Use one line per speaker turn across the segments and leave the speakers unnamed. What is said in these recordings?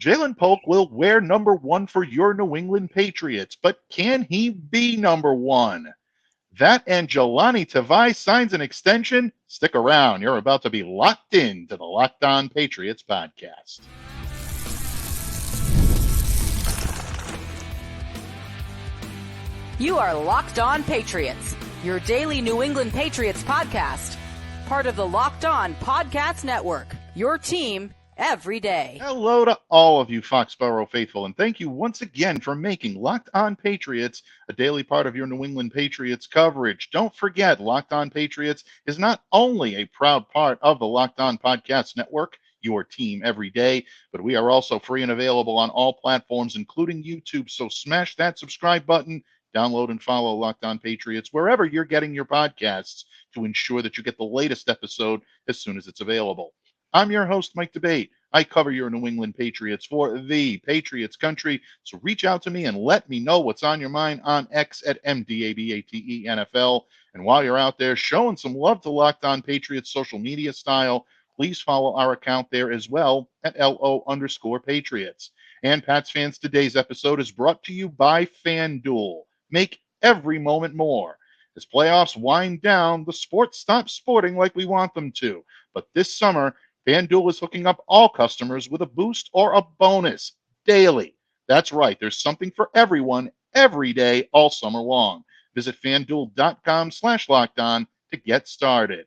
Ja'Lynn Polk will wear number 1 for your New England Patriots, but can he be number 1? That and Giulani Tavai signs an extension. Stick around. You're about to be locked in to the Locked On Patriots podcast.
You are Locked On Patriots, your daily New England Patriots podcast. Part of the Locked On Podcast Network, your team every day.
Hello to all of you Foxborough faithful, and thank you once again for making Locked On Patriots a daily part of your New England Patriots coverage. Don't forget, Locked On Patriots is not only a proud part of the Locked On Podcast Network, your team every day, but we are also free and available on all platforms, including YouTube. So smash that subscribe button, download and follow Locked On Patriots wherever you're getting your podcasts to ensure that you get the latest episode as soon as it's available. I'm your host, Mike Debate. I cover your New England Patriots for the Patriots country. So reach out to me and let me know what's on your mind on X at MDABATENFL. And while you're out there showing some love to Locked On Patriots social media style, please follow our account there as well at LO_Patriots. And Pats fans, today's episode is brought to you by FanDuel. Make every moment more. As playoffs wind down, the sports stop sporting like we want them to. But this summer, FanDuel is hooking up all customers with a boost or a bonus daily. That's right. There's something for everyone every day all summer long. Visit FanDuel.com/lockedon to get started.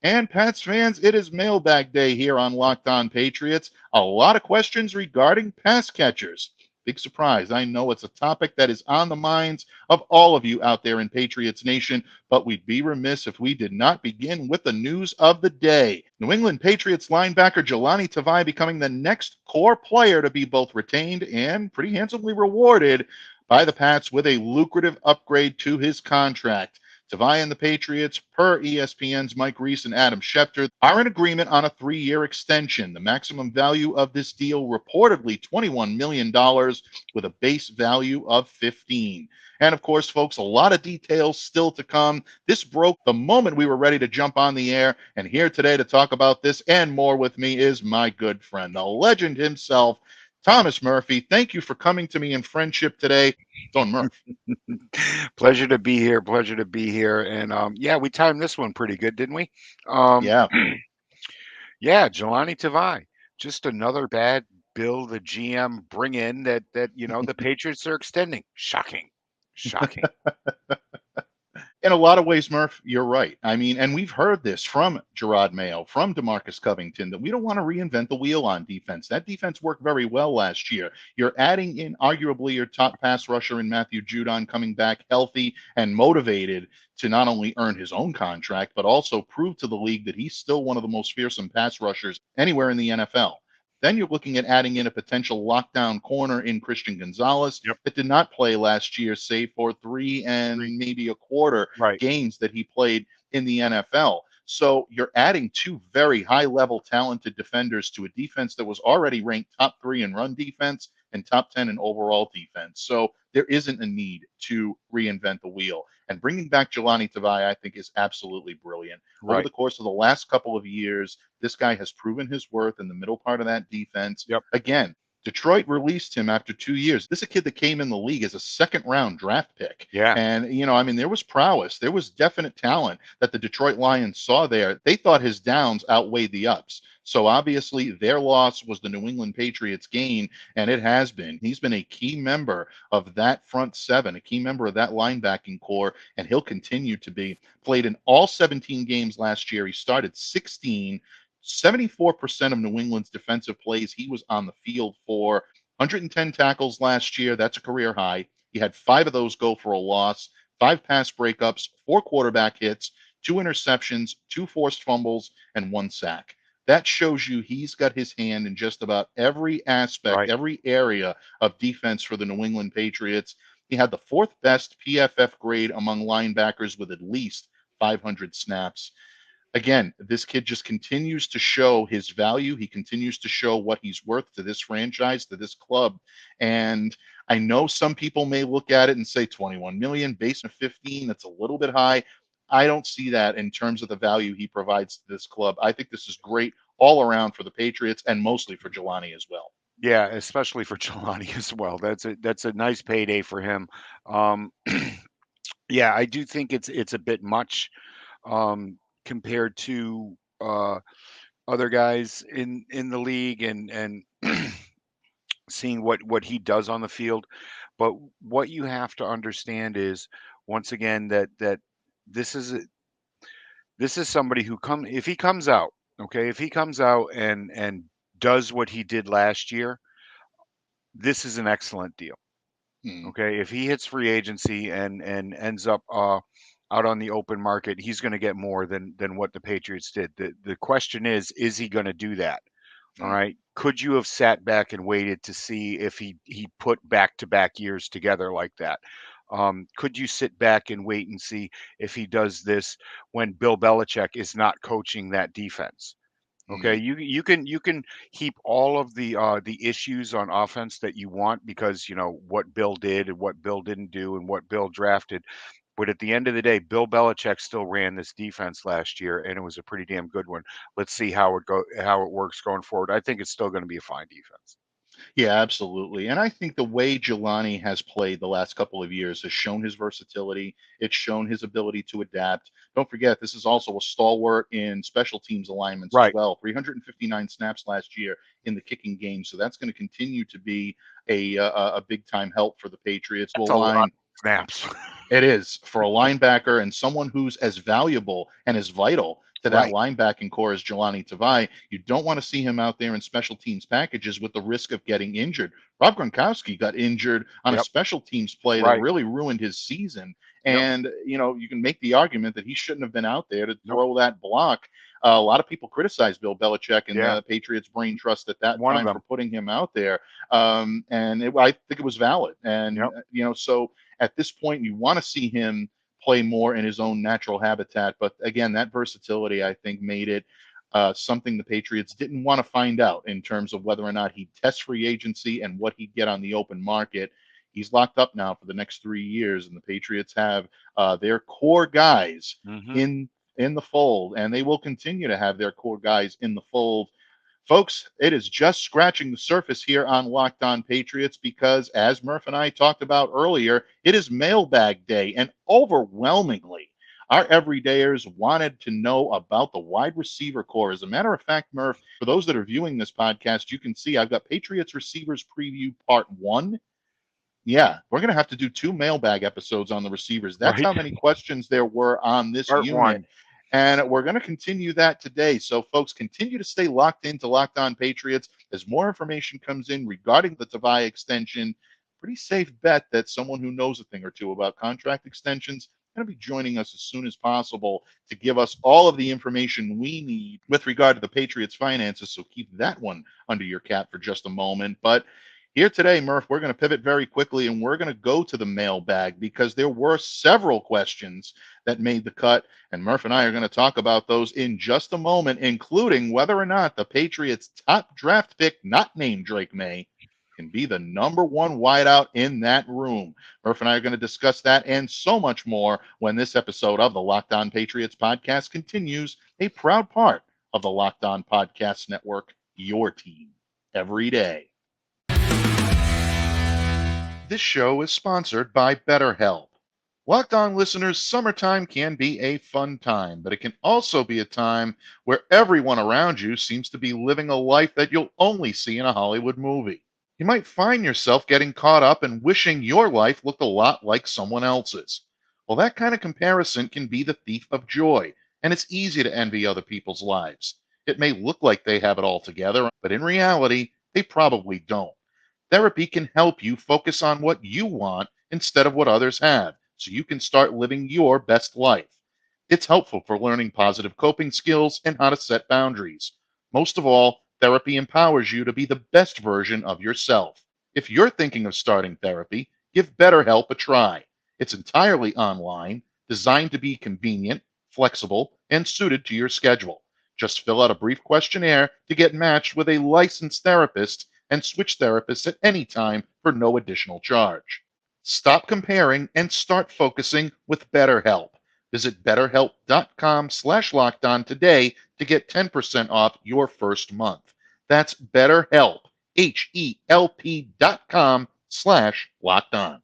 And Pats fans, it is Mailbag Day here on Locked On Patriots. A lot of questions regarding pass catchers. Big surprise. I know it's a topic that is on the minds of all of you out there in Patriots Nation, but we'd be remiss if we did not begin with the news of the day. New England Patriots linebacker Giulani Tavai becoming the next core player to be both retained and pretty handsomely rewarded by the Pats with a lucrative upgrade to his contract. Tavai and the Patriots, per ESPN's Mike Reese and Adam Schefter, are in agreement on a 3-year extension. The maximum value of this deal reportedly $21 million with a base value of $15. And of course, folks, a lot of details still to come. This broke the moment we were ready to jump on the air. And here today to talk about this and more with me is my good friend, the legend himself, Thomas Murphy. Thank you for coming to me in friendship today. Don Murph.
Pleasure to be here. And yeah, we timed this one pretty good, didn't we?
Yeah.
Yeah, Jahlani Tavai. Just another bad bill the GM bring in that the Patriots are extending. Shocking.
In a lot of ways, Murph, you're right. I mean, and we've heard this from Gerard Mayo, from DeMarcus Covington, that we don't want to reinvent the wheel on defense. That defense worked very well last year. You're adding in arguably your top pass rusher in Matthew Judon coming back healthy and motivated to not only earn his own contract, but also prove to the league that he's still one of the most fearsome pass rushers anywhere in the NFL. Then you're looking at adding in a potential lockdown corner in Christian Gonzalez that did not play last year, save for 3 and maybe a quarter games that he played in the NFL. So you're adding 2 very high-level talented defenders to a defense that was already ranked top 3 in run defense and top 10 in overall defense. So there isn't a need to reinvent the wheel. And bringing back Giulani Tavai, I think, is absolutely brilliant. Over the course of the last couple of years, this guy has proven his worth in the middle part of that defense. Again, Detroit released him after 2 years. This is a kid that came in the league as a second-round draft pick. And, there was prowess. There was definite talent that the Detroit Lions saw there. They thought his downs outweighed the ups. So obviously their loss was the New England Patriots' gain, and it has been. He's been a key member of that front seven, a key member of that linebacking core, and he'll continue to be. Played in all 17 games last year. He started 16. 74% of New England's defensive plays he was on the field for. 110 tackles last year. That's a career high. He had 5 of those go for a loss, 5 pass breakups, 4 quarterback hits, 2 interceptions, 2 forced fumbles, and 1 sack. That shows you he's got his hand in just about every aspect, every area of defense for the New England Patriots. He had the 4th best PFF grade among linebackers with at least 500 snaps. Again, this kid just continues to show his value. He continues to show what he's worth to this franchise, to this club. And I know some people may look at it and say 21 million, base of 15, that's a little bit high. I don't see that in terms of the value he provides to this club. I think this is great all around for the Patriots and mostly for Giulani as well.
Yeah, especially for Giulani as well. That's a nice payday for him. Um, yeah, I do think it's a bit much compared to other guys in the league, and seeing what he does on the field. But what you have to understand is, once again, that this is this is somebody who if he comes out, okay, if he comes out and does what he did last year, this is an excellent deal.
Hmm.
Okay, if he hits free agency and ends up out on the open market, he's going to get more than what the Patriots did. The question is he going to do that? All
Yeah.
right. Could you have sat back and waited to see if he put back to back years together like that? Could you sit back and wait and see if he does this when Bill Belichick is not coaching that defense? Okay,
Hmm.
you can heap all of the issues on offense that you want, because you know what Bill did and what Bill didn't do and what Bill drafted. But at the end of the day, Bill Belichick still ran this defense last year, and it was a pretty damn good one. Let's see how it works going forward. I think it's still going to be a fine defense.
Yeah, absolutely. And I think the way Jelani has played the last couple of years has shown his versatility. It's shown his ability to adapt. Don't forget, this is also a stalwart in special teams alignments as
Right.
well. 359 snaps last year in the kicking game. So that's going to continue to be a big time help for the Patriots.
That's
Will
a lot of
line
snaps.
It is for a linebacker and someone who's as valuable and as vital to that
Right.
linebacking core as Giulani Tavai. You don't want to see him out there in special teams packages with the risk of getting injured. Rob Gronkowski got injured on a
Yep.
special teams play that
Right.
really ruined his season.
Yep.
And, you can make the argument that he shouldn't have been out there to
Nope.
throw that block. A lot of people criticized Bill Belichick and
Yeah.
the Patriots brain trust at that
One of
time for
them.
putting him out there. I think it was valid. And,
Yep.
so at this point, you want to see him play more in his own natural habitat. But again, that versatility, I think, made it something the Patriots didn't want to find out in terms of whether or not he'd test free agency and what he'd get on the open market. He's locked up now for the next 3 years, and the Patriots have their core guys
Hmm.
in the fold, and they will continue to have their core guys in the fold. Folks, it is just scratching the surface here on Locked On Patriots because, as Murph and I talked about earlier, it is Mailbag Day, and overwhelmingly, our everydayers wanted to know about the wide receiver core. As a matter of fact, Murph, for those that are viewing this podcast, you can see I've got Patriots Receivers Preview Part 1. Yeah, we're going to have to do 2 mailbag episodes on the receivers. That's
Right.
how many questions there were on this
Part
unit.
one.
And we're going to continue that today. So, folks, continue to stay locked into Locked On Patriots as more information comes in regarding the Tavai extension. Pretty safe bet that someone who knows a thing or two about contract extensions is going to be joining us as soon as possible to give us all of the information we need with regard to the Patriots' finances. So, keep that one under your cap for just a moment. But here today, Murph, we're going to pivot very quickly and we're going to go to the mailbag because there were several questions that made the cut. And Murph and I are going to talk about those in just a moment, including whether or not the Patriots' top draft pick, not named Drake May, can be the number one wideout in that room. Murph and I are going to discuss that and so much more when this episode of the Locked On Patriots podcast continues, a proud part of the Locked On Podcast Network, your team every day. This show is sponsored by BetterHelp. Locked On listeners, summertime can be a fun time, but it can also be a time where everyone around you seems to be living a life that you'll only see in a Hollywood movie. You might find yourself getting caught up and wishing your life looked a lot like someone else's. Well, that kind of comparison can be the thief of joy, and it's easy to envy other people's lives. It may look like they have it all together, but in reality, they probably don't. Therapy can help you focus on what you want instead of what others have, so you can start living your best life. It's helpful for learning positive coping skills and how to set boundaries. Most of all, therapy empowers you to be the best version of yourself. If you're thinking of starting therapy, give BetterHelp a try. It's entirely online, designed to be convenient, flexible, and suited to your schedule. Just fill out a brief questionnaire to get matched with a licensed therapist and switch therapists at any time for no additional charge. Stop comparing and start focusing with BetterHelp. Visit betterhelp.com/lockedon today to get 10% off your first month. That's BetterHelp, BetterHelp.com/locked-on.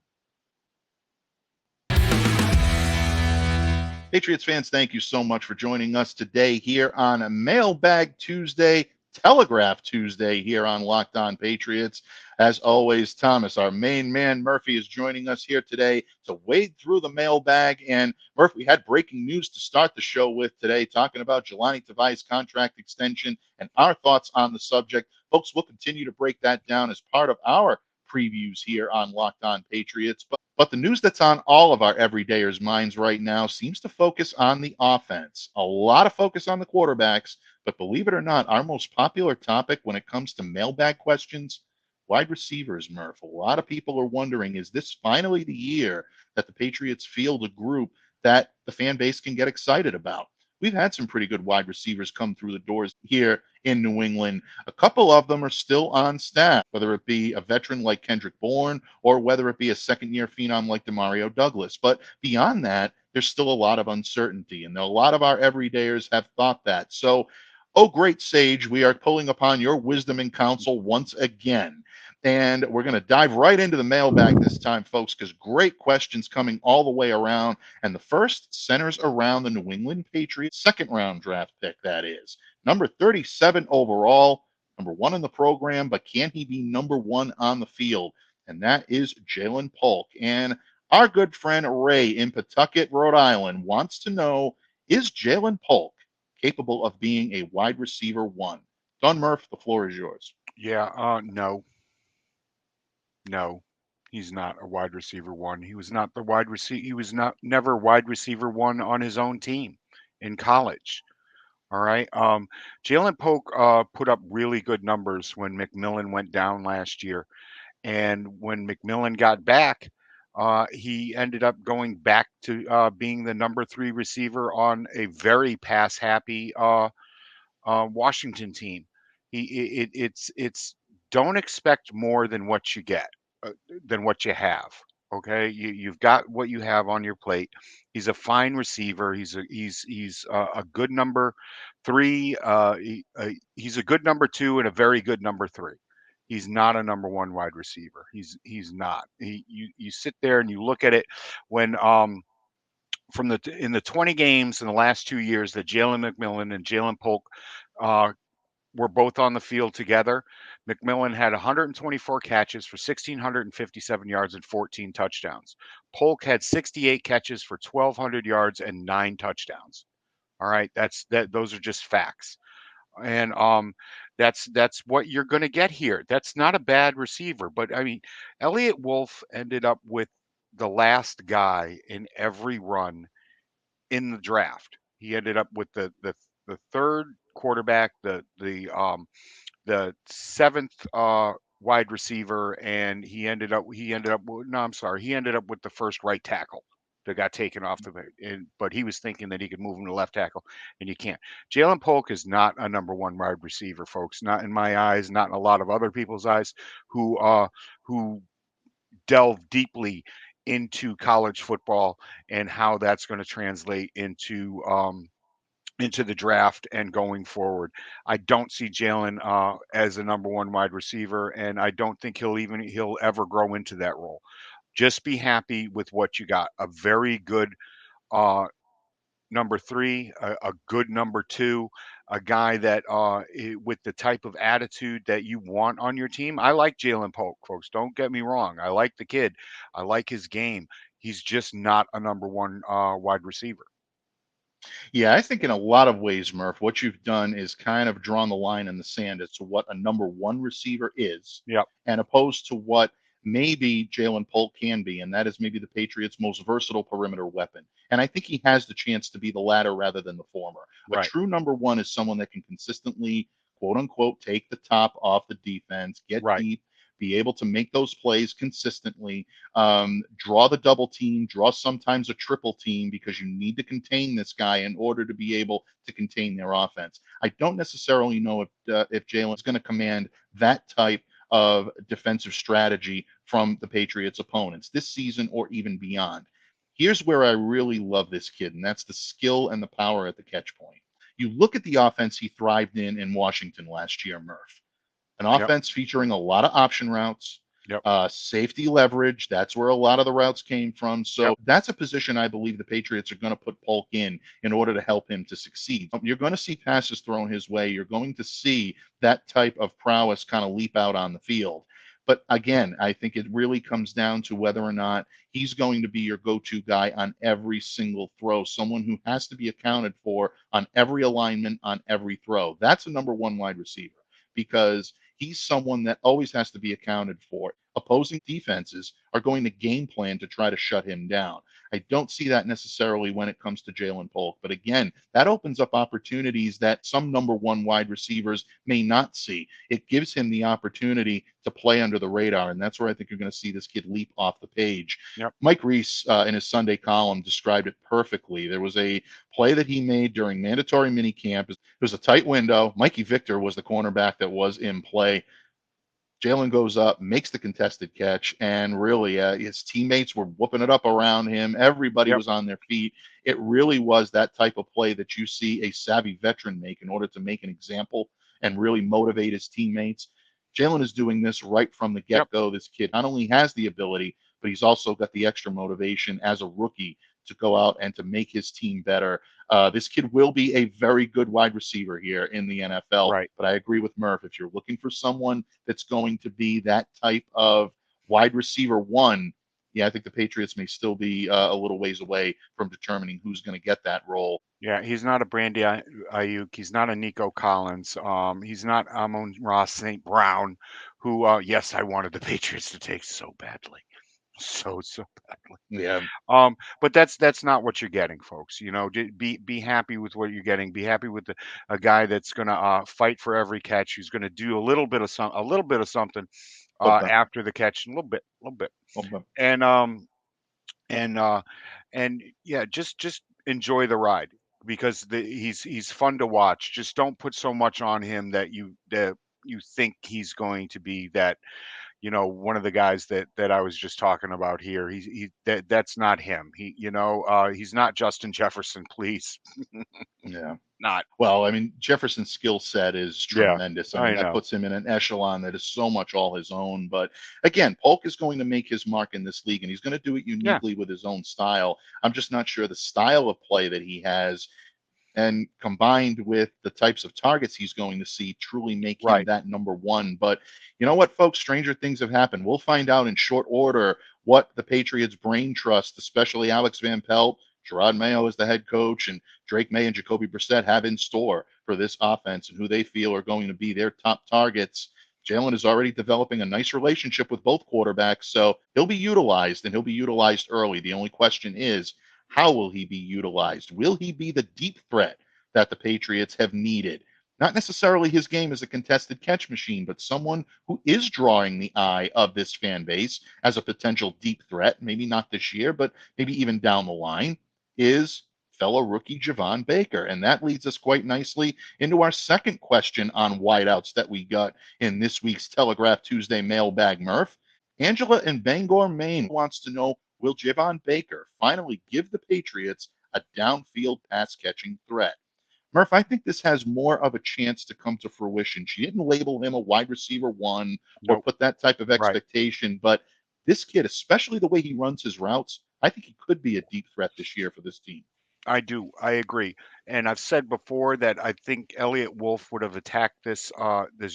Patriots fans, thank you so much for joining us today here on a Mailbag Tuesday, Telegraph Tuesday here on Locked On Patriots. As always, Thomas, our main man, Murphy, is joining us here today to wade through the mailbag. And Murphy, we had breaking news to start the show with today, talking about Giulani Tavai's contract extension and our thoughts on the subject. Folks, we'll continue to break that down as part of our previews here on Locked On Patriots. But the news that's on all of our everydayers' minds right now seems to focus on the offense. A lot of focus on the quarterbacks, but believe it or not, our most popular topic when it comes to mailbag questions, wide receivers, Murph. A lot of people are wondering, is this finally the year that the Patriots field a group that the fan base can get excited about? We've had some pretty good wide receivers come through the doors here in New England. A couple of them are still on staff, whether it be a veteran like Kendrick Bourne or whether it be a second-year phenom like Demario Douglas. But beyond that, there's still a lot of uncertainty, and a lot of our everydayers have thought that. So, oh, great sage, we are pulling upon your wisdom and counsel once again. And we're going to dive right into the mailbag this time, folks, because great questions coming all the way around. And the first centers around the New England Patriots second-round draft pick, that is. Number 37 overall, number 1 in the program, but can he be number 1 on the field? And that is Ja'Lynn Polk. And our good friend Ray in Pawtucket, Rhode Island, wants to know, is Ja'Lynn Polk capable of being a wide receiver 1? Don Murph, the floor is yours.
Yeah, no, he's not a wide receiver 1. He was not the wide receiver. He was not never wide receiver 1 on his own team in college. All right. Ja'Lynn Polk put up really good numbers when McMillan went down last year. And when McMillan got back, he ended up going back to being the number 3 receiver on a very pass happy Washington team. It's don't expect more than what you get, than what you have. Okay, you've got what you have on your plate. He's a fine receiver. He's a good number 3. He's a good number 2 and a very good number 3. He's not a number 1 wide receiver. He's not. You sit there and you look at it when in the 20 games in the last 2 years that Jalen McMillan and Ja'Lynn Polk uh, were both on the field together. McMillan had 124 catches for 1,657 yards and 14 touchdowns. Polk had 68 catches for 1,200 yards and 9 touchdowns. All right, those are just facts, and that's what you're going to get here. That's not a bad receiver, but I mean, Elliott Wolf ended up with the last guy in every run in the draft. He ended up with the third quarterback, the seventh wide receiver, and he ended up no, I'm sorry, he ended up with the first right tackle that got taken off but he was thinking that he could move him to left tackle, and you can't. Ja'Lynn Polk is not a number 1 wide receiver, folks. Not in my eyes, not in a lot of other people's eyes who delve deeply into college football and how that's going to translate into the draft and going forward. I don't see Jalen as a number 1 wide receiver, and I don't think he'll ever grow into that role. Just be happy with what you got. A very good number 3, a good number 2, a guy that with the type of attitude that you want on your team. I like Ja'Lynn Polk, folks. Don't get me wrong. I like the kid. I like his game. He's just not a number 1 wide receiver.
Yeah, I think in a lot of ways, Murph, what you've done is kind of drawn the line in the sand as to what a number 1 receiver is,
Yep.
and opposed to what maybe Ja'Lynn Polk can be, and that is maybe the Patriots' most versatile perimeter weapon. And I think he has the chance to be the latter rather than the former. A
Right.
true number 1 is someone that can consistently, quote unquote, take the top off the defense, get
Right.
deep, be able to make those plays consistently, draw the double team, draw sometimes a triple team, because you need to contain this guy in order to be able to contain their offense. I don't necessarily know if Ja'Lyn's going to command that type of defensive strategy from the Patriots' opponents this season or even beyond. Here's where I really love this kid, and that's the skill and the power at the catch point. You look at the offense he thrived in Washington last year, Murph. An
Yep.
offense featuring a lot of option routes,
Yep.
safety leverage. That's where a lot of the routes came from.
Yep.
So that's a position I believe the Patriots are going to put Polk in order to help him to succeed. You're going to see passes thrown his way. You're going to see that type of prowess kind of leap out on the field. But again, I think it really comes down to whether or not he's going to be your go-to guy on every single throw, someone who has to be accounted for on every alignment, on every throw. That's a number one wide receiver because he's someone that always has to be accounted for. Opposing defenses are going to game plan to try to shut him down. I don't see that necessarily when it comes to Ja'Lynn Polk. But again, that opens up opportunities that some number one wide receivers may not see. It gives him the opportunity to play under the radar. And that's where I think you're going to see this kid leap off the page.
Yep.
Mike Reese, in his Sunday column, described it perfectly. There was a play that he made during mandatory minicamp. It was a tight window. Mikey Victor was the cornerback that was in play. Ja'Lynn goes up, makes the contested catch, and really his teammates were whooping it up around him. Everybody
Yep.
was on their feet. It really was that type of play that you see a savvy veteran make in order to make an example and really motivate his teammates. Ja'Lynn is doing this right from the
Yep.
get-go. This kid not only has the ability, but he's also got the extra motivation as a rookie to go out and to make his team better. This kid will be a very good wide receiver here in the NFL.
Right.
But I agree with Murph. If you're looking for someone that's going to be that type of wide receiver one, yeah, I think the Patriots may still be a little ways away from determining who's going to get that role.
Yeah, he's not a Brandy Ayuk. He's not a Nico Collins. He's not Amon-Ra St. Brown, who, yes, I wanted the Patriots to take so badly, so badly.
Yeah,
But that's not what you're getting, folks. You know, be happy with what you're getting. Be happy with a guy that's gonna fight for every catch. Who's gonna do a little bit of something
okay.
after the catch, a little bit,
Okay.
and and uh and yeah, just enjoy the ride because he's fun to watch. Just don't put so much on him that you think he's going to be that, one of the guys that I was just talking about here. That's not him. He's not Justin Jefferson, please.
Yeah.
Not.
Well, I mean, Jefferson's skill set is
Yeah,
tremendous. I mean,
I
that
know.
puts him in an echelon that is so much all his own. But again, Polk is going to make his mark in this league, and he's going to do it
Yeah,
uniquely with his own style. I'm just not sure the style of play that he has and combined with the types of targets he's going to see truly make him
right.
that number one. But you know what, folks? Stranger things have happened. We'll find out in short order what the Patriots brain trust, especially Alex Van Pelt, Gerard Mayo as the head coach, and Drake May and Jacoby Brissett have in store for this offense and who they feel are going to be their top targets. Ja'Lynn is already developing a nice relationship with both quarterbacks, so he'll be utilized and he'll be utilized early. The only question is, how will he be utilized? Will he be the deep threat that the Patriots have needed? Not necessarily his game as a contested catch machine, but someone who is drawing the eye of this fan base as a potential deep threat, maybe not this year, but maybe even down the line, is fellow rookie Javon Baker. And that leads us quite nicely into our second question on wideouts that we got in this week's Telegraph Tuesday mailbag, Murph. Angela in Bangor, Maine wants to know, will Javon Baker finally give the Patriots a downfield pass catching threat? Murph, I think this has more of a chance to come to fruition. She didn't label him a wide receiver one or
Nope.
put that type of
Right.
expectation, but this kid, especially the way he runs his routes, I think he could be a deep threat this year for this team.
I do. I agree. And I've said before that I think Elliot Wolf would have attacked this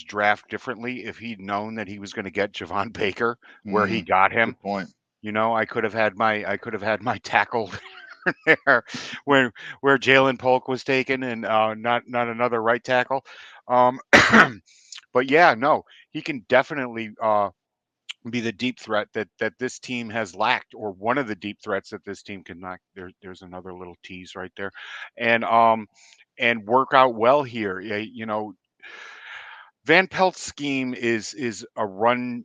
draft differently if he'd known that he was going to get Javon Baker where he got him.
Good point.
I could have had my tackle there where Ja'Lynn Polk was taken and not another right tackle. Um, but yeah, no, he can definitely be the deep threat that this team has lacked, or one of the deep threats that this team can lack. There's another little tease right there, and work out well here. Yeah, Van Pelt's scheme is a run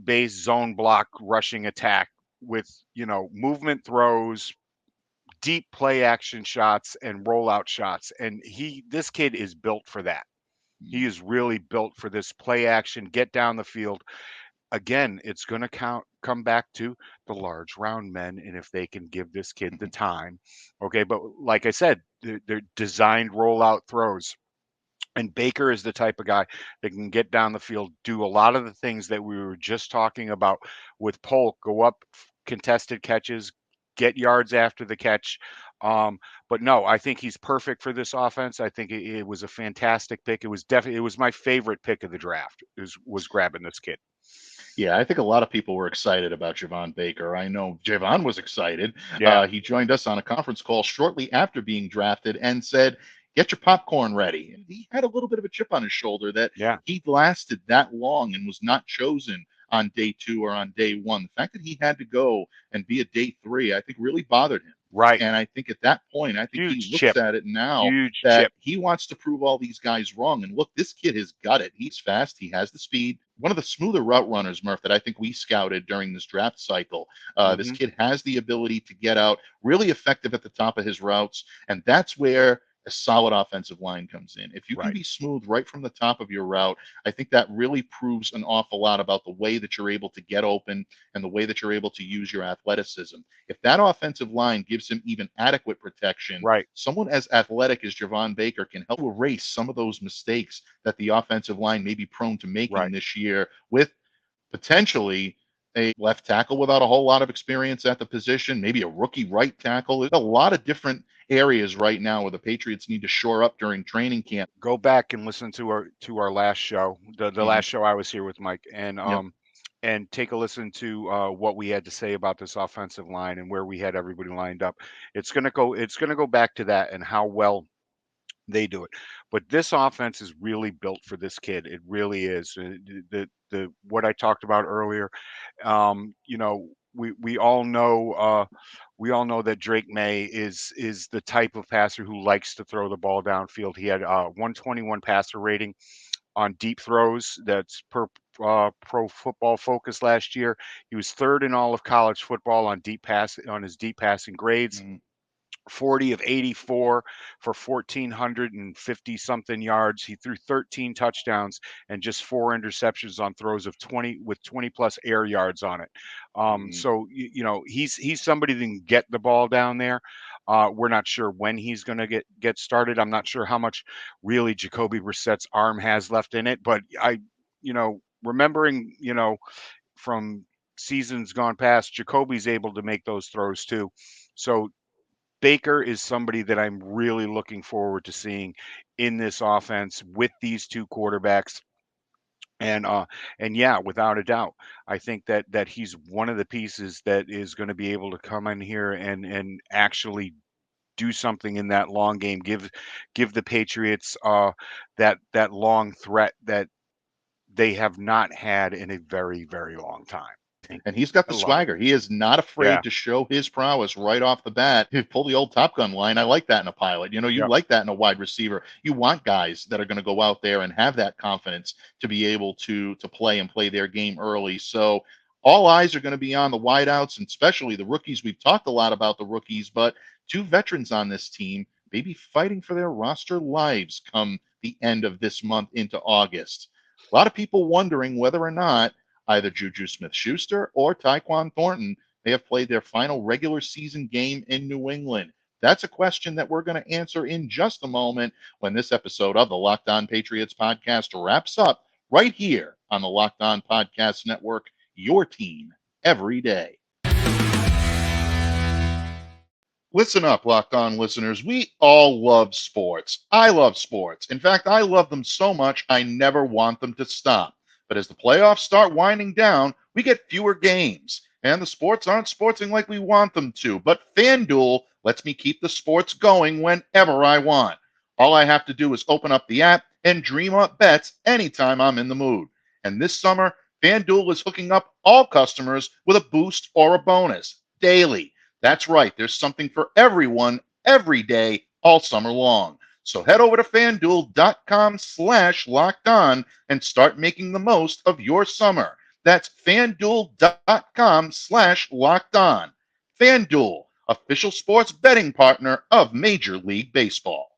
based zone block rushing attack with movement throws, deep play action shots, and rollout shots, and this kid is built for that. He is really built for this play action, get down the field. Again, it's going to come back to the large round men and if they can give this kid the time. Okay, but like I said, they're designed rollout throws. And Baker is the type of guy that can get down the field, do a lot of the things that we were just talking about with Polk, go up contested catches, get yards after the catch. But no, I think he's perfect for this offense. I think it was a fantastic pick. It was my favorite pick of the draft. Was grabbing this kid.
Yeah, I think a lot of people were excited about Javon Baker. I know Javon was excited.
Yeah,
He joined us on a conference call shortly after being drafted and said, "Get your popcorn ready." And he had a little bit of a chip on his shoulder that
yeah,
he lasted that long and was not chosen on day 2 or on day 1. The fact that he had to go and be a day 3, I think really bothered him.
right.
And I think at that point, I think he
Huge
looks
chip,
at it now
huge
that
chip.
he wants to prove all these guys wrong. And look, this kid has got it. He's fast. He has the speed. One of the smoother route runners, Murph, that I think we scouted during this draft cycle. This
Hmm.
kid has the ability to get out, really effective at the top of his routes. And that's where a solid offensive line comes in. If you can
Right,
be smooth right from the top of your route, I think that really proves an awful lot about the way that you're able to get open and the way that you're able to use your athleticism. If that offensive line gives him even adequate protection,
right,
someone as athletic as Javon Baker can help erase some of those mistakes that the offensive line may be prone to making
right.
this year with potentially a left tackle without a whole lot of experience at the position, maybe a rookie right tackle. There's a lot of different areas right now where the Patriots need to shore up during training camp.
Go back and listen to our last show, the
Mhm.
last show I was here with Mike,
Yep.
and take a listen to what we had to say about this offensive line and where we had everybody lined up. It's gonna go back to that and how well they do it. But this offense is really built for this kid. It really is. The what I talked about earlier. You know, we all know that Drake May is the type of passer who likes to throw the ball downfield. He had 121 passer rating on deep throws. That's per Pro Football Focus last year. He was third in all of college football on his deep passing grades.
Mhm.
40 of 84 for 1,450 something yards. He threw 13 touchdowns and just 4 interceptions on throws of 20 with 20 plus air yards on it.
Mhm.
So he's somebody that can get the ball down there. We're not sure when he's going to get started. I'm not sure how much really Jacoby Brissett's arm has left in it, but remembering from seasons gone past, Jacoby's able to make those throws too. So Baker is somebody that I'm really looking forward to seeing in this offense with these two quarterbacks. And yeah, without a doubt, I think that he's one of the pieces that is going to be able to come in here and actually do something in that long game. Give the Patriots that long threat that they have not had in a very, very long time.
And he's got
I
the
love it.
swagger. He is not
Yeah.
afraid to show his prowess right off the bat. He pull the old Top Gun line. I like that in a pilot. You
Yep.
like that in a wide receiver. You want guys that are going to go out there and have that confidence to be able to play and play their game early. So all eyes are going to be on the wideouts and especially the rookies. We've talked a lot about the rookies, but two veterans on this team may be fighting for their roster lives come the end of this month into August. A lot of people wondering whether or not either JuJu Smith-Schuster or Tyquan Thornton may have played their final regular season game in New England. That's a question that we're going to answer in just a moment when this episode of the Locked On Patriots podcast wraps up right here on the Locked On Podcast Network, your team every day. Listen up, Locked On listeners. We all love sports. I love sports. In fact, I love them so much, I never want them to stop. But as the playoffs start winding down, we get fewer games, and the sports aren't sportsing like we want them to. But FanDuel lets me keep the sports going whenever I want. All I have to do is open up the app and dream up bets anytime I'm in the mood. And this summer, FanDuel is hooking up all customers with a boost or a bonus daily. That's right. There's something for everyone every day, all summer long. So head over to fanduel.com/locked on and start making the most of your summer. That's fanduel.com/locked on. FanDuel, official sports betting partner of Major League Baseball.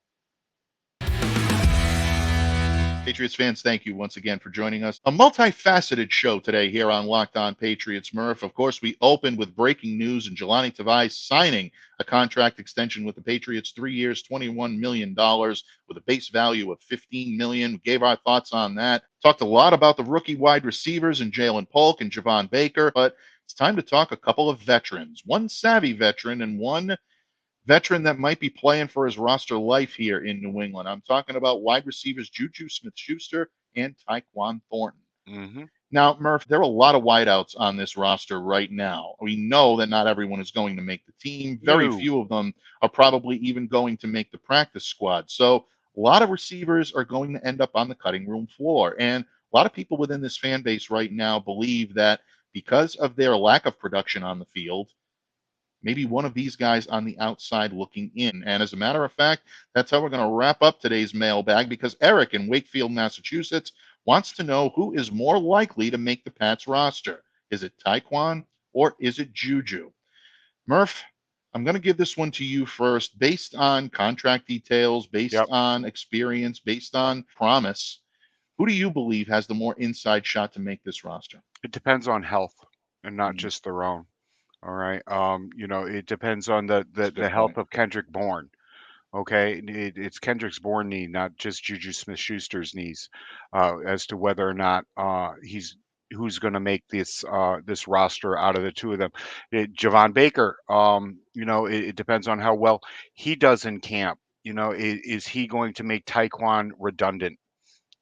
Patriots fans, thank you once again for joining us. A multifaceted show today here on Locked On Patriots. Murph, of course, we opened with breaking news and Giulani Tavai signing a contract extension with the Patriots, 3 years, $21 million with a base value of $15 million. We gave our thoughts on that. Talked a lot about the rookie wide receivers and Ja'Lynn Polk and Javon Baker, but it's time to talk a couple of veterans, one savvy veteran and one veteran that might be playing for his roster life here in New England. I'm talking about wide receivers JuJu Smith-Schuster and Tyquan Thornton.
Mm-hmm.
Now, Murph, there are a lot of wideouts on this roster right now. We know that not everyone is going to make the team. Very few of them are probably even going to make the practice squad. So a lot of receivers are going to end up on the cutting room floor. And a lot of people within this fan base right now believe that because of their lack of production on the field, maybe one of these guys on the outside looking in. And as a matter of fact, that's how we're going to wrap up today's mailbag, because Eric in Wakefield, Massachusetts wants to know who is more likely to make the Pats roster. Is it Tyquan or is it JuJu? Murph, I'm going to give this one to you first. Based on contract details, based on experience, based on promise, who do you believe has the more inside shot to make this roster?
It depends on health and not just their own. All right. It depends on the health of Kendrick Bourne. Okay. It's Kendrick's Bourne knee, not just JuJu Smith-Schuster's knees, as to whether or not who's going to make this roster out of the two of them. Javon Baker, it depends on how well he does in camp. Is he going to make Tyquan redundant?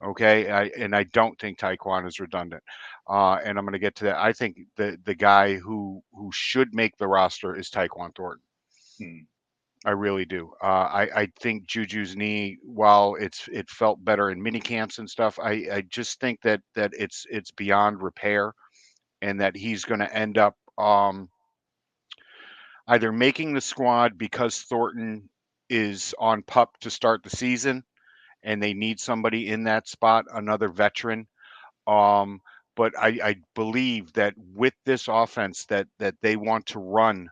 Okay, I don't think Tyquan is redundant, and I'm going to get to that. I think the guy who should make the roster is Tyquan Thornton. I really do. I think JuJu's knee, while it felt better in mini camps and stuff, I just think that it's beyond repair, and that he's going to end up either making the squad because Thornton is on PUP to start the season, and they need somebody in that spot, another veteran. But I believe that with this offense that they want to run,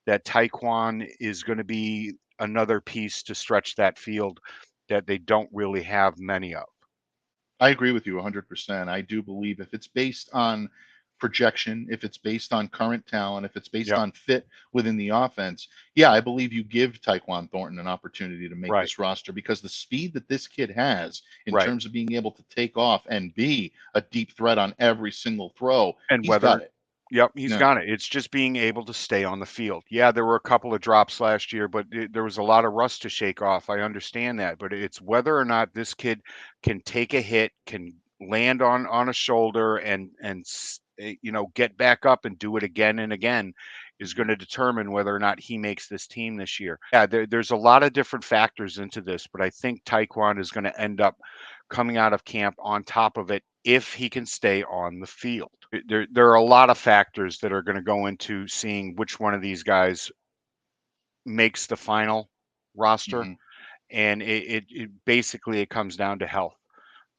that Tyquan is going to be another piece to stretch that field that they don't really have many of.
I agree with you 100%. I do believe if it's based on projection, if it's based on current talent, if it's based on fit within the offense, yeah, I believe you give Tyquan Thornton an opportunity to make this roster, because the speed that this kid has in terms of being able to take off and be a deep threat on every single throw,
and
he's got it.
Yep, he's got it. It's just being able to stay on the field. Yeah, there were a couple of drops last year, but there was a lot of rust to shake off. I understand that, but it's whether or not this kid can take a hit, can land on a shoulder, and get back up and do it again and again, is going to determine whether or not he makes this team this year. Yeah, there's a lot of different factors into this, but I think Tyquan is going to end up coming out of camp on top of it if he can stay on the field. There are a lot of factors that are going to go into seeing which one of these guys makes the final roster, and it basically it comes down to health.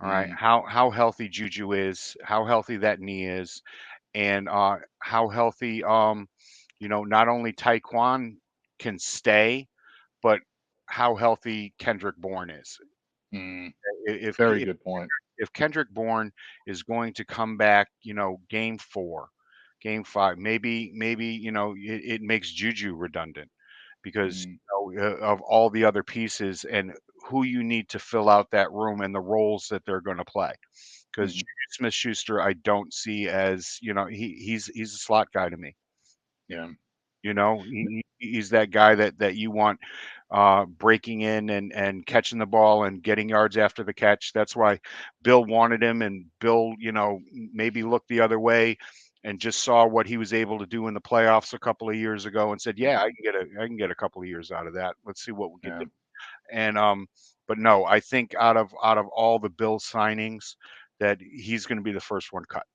All right, how healthy JuJu is, how healthy that knee is, and how healthy not only Tyquan can stay, but how healthy Kendrick Bourne is.
Very good point.
If Kendrick Bourne is going to come back, game 4, game 5, maybe it makes JuJu redundant, because of all the other pieces and who you need to fill out that room and the roles that they're going to play. Because Smith-Schuster, I don't see as he's a slot guy to me.
Yeah.
He's that guy that you want breaking in and catching the ball and getting yards after the catch. That's why Bill wanted him, and Bill, maybe looked the other way and just saw what he was able to do in the playoffs a couple of years ago and said, "Yeah, I can get a couple of years out of that. Let's see what we can do." And but no, I think out of all the Bill signings, that he's going to be the first one cut.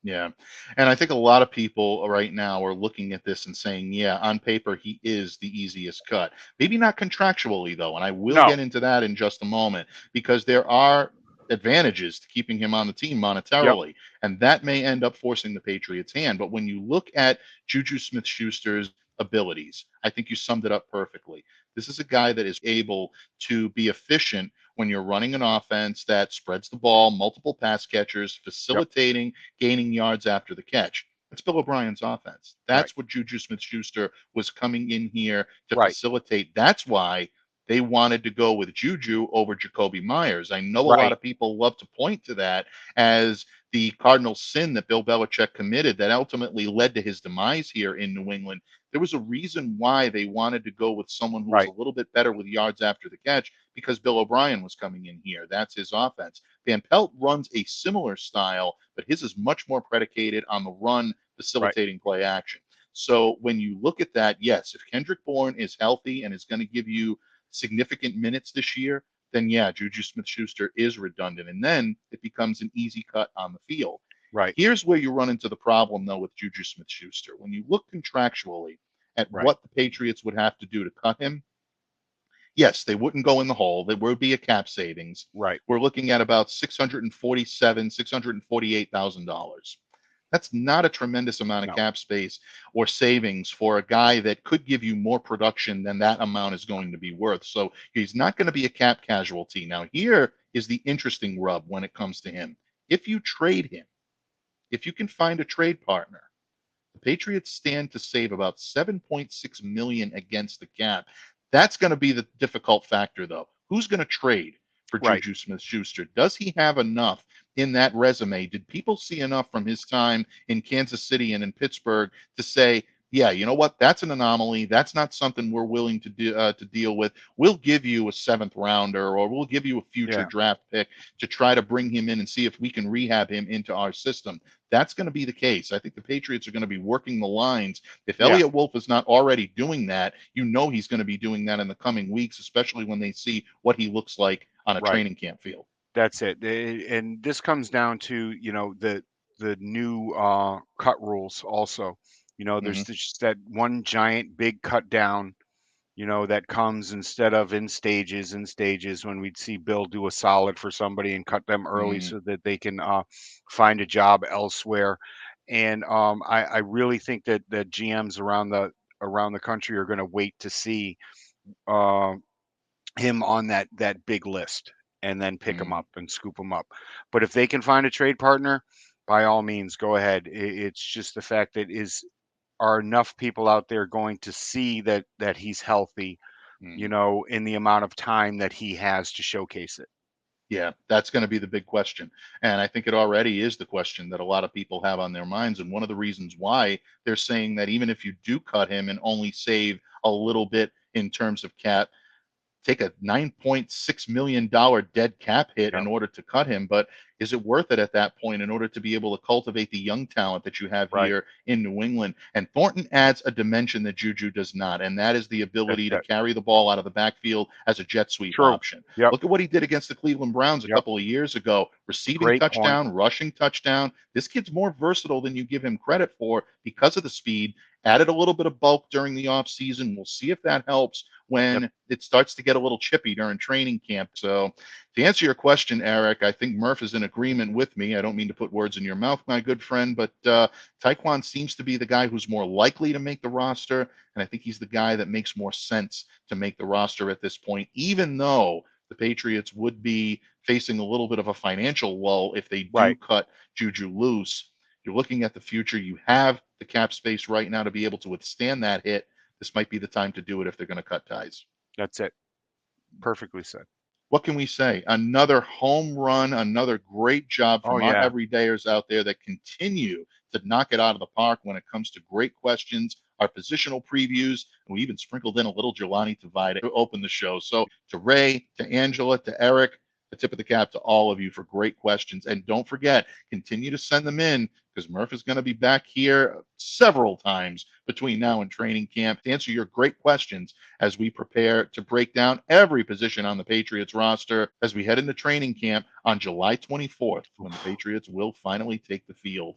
Yeah. And I think a lot of people right now are looking at this and saying, yeah, on paper, he is the easiest cut. Maybe not contractually, though. And I will get into that in just a moment, because there are advantages to keeping him on the team monetarily. And that may end up forcing the Patriots' hand. But when you look at JuJu Smith-Schuster's abilities, I think you summed it up perfectly. This is a guy that is able to be efficient when you're running an offense that spreads the ball, multiple pass catchers, facilitating, gaining yards after the catch. It's Bill O'Brien's offense. That's what JuJu Smith-Schuster was coming in here to facilitate. That's why they wanted to go with JuJu over Jacoby Myers. I know a lot of people love to point to that as the cardinal sin that Bill Belichick committed that ultimately led to his demise here in New England. There was a reason why they wanted to go with someone who was a little bit better with yards after the catch because Bill O'Brien was coming in here. That's his offense. Van Pelt runs a similar style, but his is much more predicated on the run, facilitating play action. So when you look at that, yes, if Kendrick Bourne is healthy and is going to give you significant minutes this year, then yeah, JuJu Smith-Schuster is redundant. And then it becomes an easy cut on the field. Here's where you run into the problem, though, with JuJu Smith-Schuster. When you look contractually at what the Patriots would have to do to cut him, yes, they wouldn't go in the hole. There would be a cap savings. We're looking at about $648,000. That's not a tremendous amount of cap space or savings for a guy that could give you more production than that amount is going to be worth. So he's not going to be a cap casualty. Now, here is the interesting rub when it comes to him. If you trade him, if you can find a trade partner, the Patriots stand to save about $7.6 million against the cap. That's going to be the difficult factor, though. Who's going to trade for JuJu Smith-Schuster? Does he have enough in that resume? Did people see enough from his time in Kansas City and in Pittsburgh to say, yeah, you know what? That's an anomaly. That's not something we're willing to deal with. We'll give you a 7th rounder, or we'll give you a future draft pick to try to bring him in and see if we can rehab him into our system. That's going to be the case. I think the Patriots are going to be working the lines. If Elliott Wolf is not already doing that, you know he's going to be doing that in the coming weeks, especially when they see what he looks like on a training camp field.
That's it. And this comes down to, the new cut rules also. There's just that one giant big cut down, that comes instead of in stages when we'd see Bill do a solid for somebody and cut them early so that they can find a job elsewhere. And I really think that GMs around the country are going to wait to see him on that big list and then pick him up and scoop him up. But if they can find a trade partner, by all means, go ahead. It's just the fact that are enough people out there going to see that he's healthy, in the amount of time that he has to showcase it.
Yeah, that's going to be the big question. And I think it already is the question that a lot of people have on their minds. And one of the reasons why they're saying that even if you do cut him and only save a little bit in terms of cap, take a $9.6 million dead cap hit in order to cut him. But is it worth it at that point in order to be able to cultivate the young talent that you have here in New England? And Thornton adds a dimension that JuJu does not, and that is the ability to carry the ball out of the backfield as a jet sweep option. Look at what he did against the Cleveland Browns a couple of years ago. Receiving touchdown, rushing touchdown. This kid's more versatile than you give him credit for because of the speed. Added a little bit of bulk during the offseason. We'll see if that helps when it starts to get a little chippy during training camp. So to answer your question, Eric, I think Murph is in agreement with me. I don't mean to put words in your mouth, my good friend, but Tyquan seems to be the guy who's more likely to make the roster, and I think he's the guy that makes more sense to make the roster at this point, even though the Patriots would be facing a little bit of a financial lull if they do cut JuJu loose. You're looking at the future. You have the cap space right now to be able to withstand that hit. This might be the time to do it if they're going to cut ties.
That's it. Perfectly said.
What can we say? Another home run, another great job from our everydayers out there that continue to knock it out of the park when it comes to great questions, our positional previews, and we even sprinkled in a little Giulani Tavai to open the show. So to Ray, to Angela, to Eric, a tip of the cap to all of you for great questions. And don't forget, continue to send them in because Murph is going to be back here several times between now and training camp to answer your great questions as we prepare to break down every position on the Patriots roster as we head into training camp on July 24th when the Patriots will finally take the field.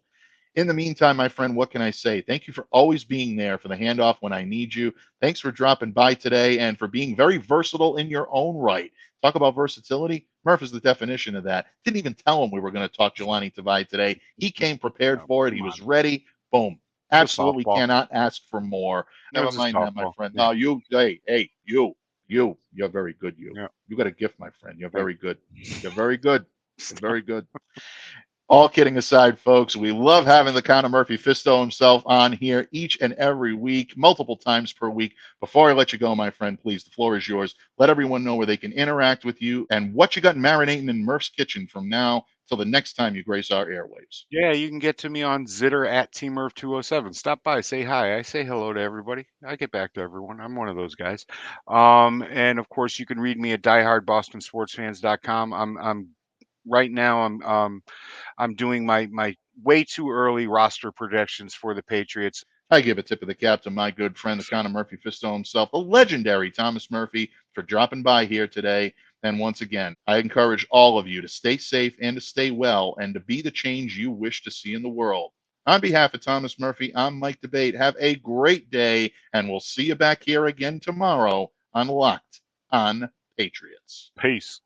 In the meantime, my friend, what can I say? Thank you for always being there for the handoff when I need you. Thanks for dropping by today and for being very versatile in your own right. Talk about versatility. Murph is the definition of that. Didn't even tell him we were going to talk Giulani Tavai today. He came prepared for it. He was ready. Boom. Absolutely cannot ask for more. Never mind that, my friend. No, you, hey, you. You're very good.
Yeah.
You got a gift, my friend. You're
Thank
very good. You're very good. You're very good. All kidding aside, folks, we love having the Conor Murphy Fisto himself on here each and every week, multiple times per week. Before I let you go, my friend, please, the floor is yours. Let everyone know where they can interact with you and what you got marinating in Murph's kitchen from now till the next time you grace our airwaves.
Yeah, you can get to me on Zitter at TMurph207. Stop by, say hi. I say hello to everybody. I get back to everyone. I'm one of those guys. And of course, you can read me at diehardbostonsportsfans.com. I'm right now. I'm doing my way too early roster projections for the Patriots.
I give a tip of the cap to my good friend, the Conor Murphy Fisto himself, the legendary Thomas Murphy, for dropping by here today. And once again, I encourage all of you to stay safe and to stay well and to be the change you wish to see in the world. On behalf of Thomas Murphy, I'm Mike Debate. Have a great day, and we'll see you back here again tomorrow on Locked On Patriots.
Peace.